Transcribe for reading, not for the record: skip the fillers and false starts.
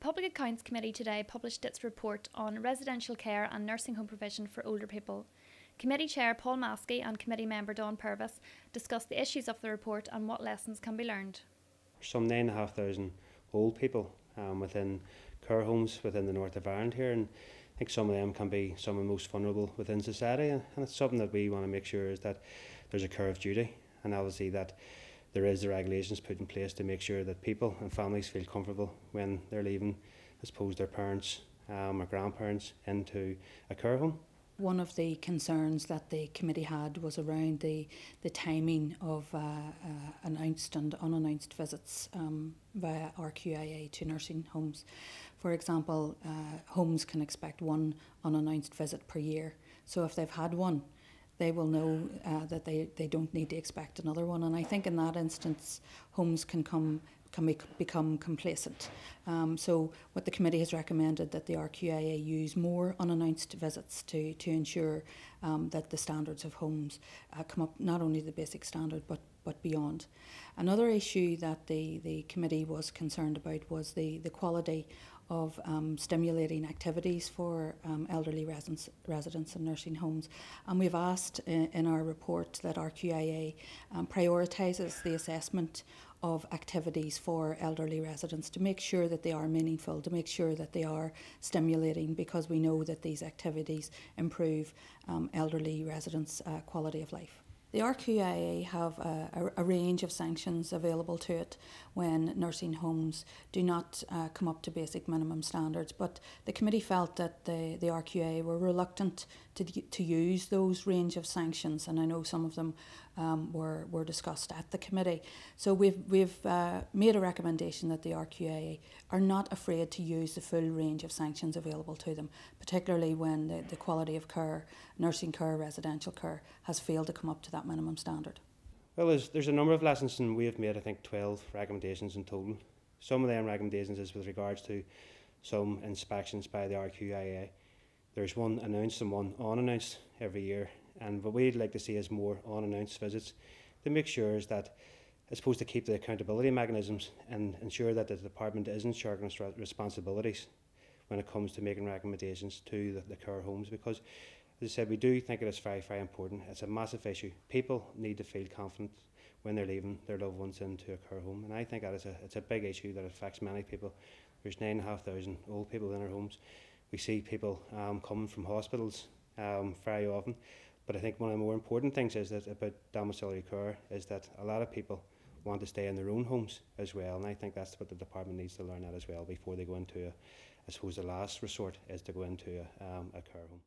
Public Accounts Committee today published its report on residential care and nursing home provision for older people. Committee Chair Paul Maskey and Committee Member Dawn Purvis discussed the issues of the report and what lessons can be learned. Some 9,500 old people within care homes within the north of Ireland here, and I think some of them can be some of the most vulnerable within society, and it's something that we want to make sure is that there's a care of duty, and obviously that there is the regulations put in place to make sure that people and families feel comfortable when they're leaving, I suppose, their parents or grandparents into a care home. One of the concerns that the committee had was around the timing of announced and unannounced visits via RQIA to nursing homes. For example, homes can expect one unannounced visit per year. So if they've had one, they will know that they don't need to expect another one. And I think in that instance, homes can become complacent. So what the committee has recommended that the RQIA use more unannounced visits to ensure that the standards of homes come up, not only the basic standard but beyond. Another issue that the committee was concerned about was the quality of stimulating activities for elderly residents in nursing homes. And we've asked in our report that RQIA prioritises the assessment of activities for elderly residents to make sure that they are meaningful, to make sure that they are stimulating, because we know that these activities improve elderly residents' quality of life. The RQIA have a range of sanctions available to it when nursing homes do not come up to basic minimum standards, but the committee felt that the RQIA were reluctant to use those range of sanctions, and I know some of them were discussed at the committee. So we've made a recommendation that the RQIA are not afraid to use the full range of sanctions available to them, particularly when the quality of care, nursing care, residential care, has failed to come up to that minimum standard. Well, there's a number of lessons, and we have made, I think, 12 recommendations in total. Some of them recommendations is with regards to some inspections by the RQIA. There's one announced and one unannounced every year, and what we'd like to see is more unannounced visits to make sure is that it's supposed to keep the accountability mechanisms and ensure that the department isn't shirking its responsibilities when it comes to making recommendations to the care homes, because as I said, we do think it is very, very important. It's a massive issue. People need to feel confident when they're leaving their loved ones into a care home, and I think that it's a big issue that affects many people. There's 9,500 old people in our homes. We see people coming from hospitals very often, but I think one of the more important things is that about domiciliary care is that a lot of people want to stay in their own homes as well, and I think that's what the department needs to learn that as well before they go into I suppose the last resort is to go into a care home.